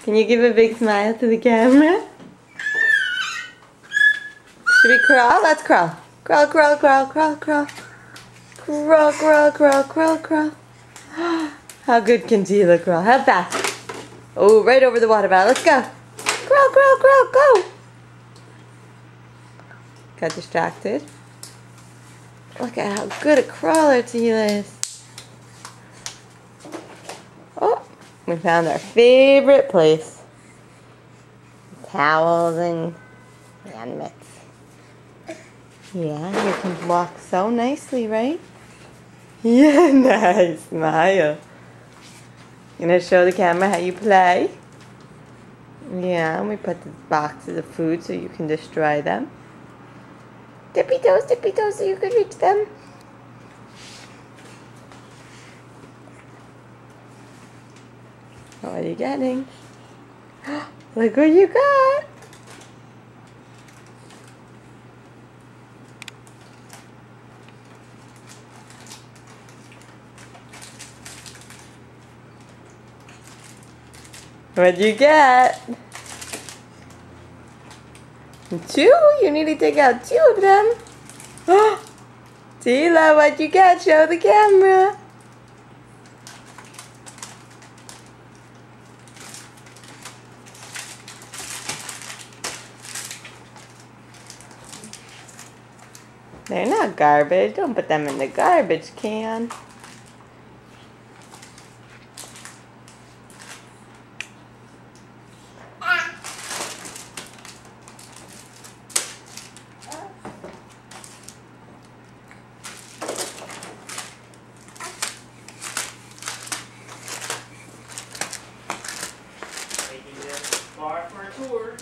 Can you give a big smile to the camera? Should we crawl? Let's crawl. Crawl, crawl, crawl, crawl, crawl. Crawl, crawl, crawl, crawl, crawl. How good can Tila crawl? How fast? Oh, right over the water bottle. Let's go. Crawl, crawl, crawl, go. Got distracted. Look at how good a crawler Tila is. Oh, we found our favorite place. Towels and hand mitts. Yeah, you can walk so nicely, right? Yeah, nice. Smile. You gonna show the camera how you play? Yeah, and we put the boxes of food so you can destroy them. Tippy toes so you can reach them. What are you getting? Look what you got! What'd you get? Two? You need to take out two of them. Tila, what'd you get? Show the camera. They're not garbage. Don't put them in the garbage can. Taking this bar for a tour.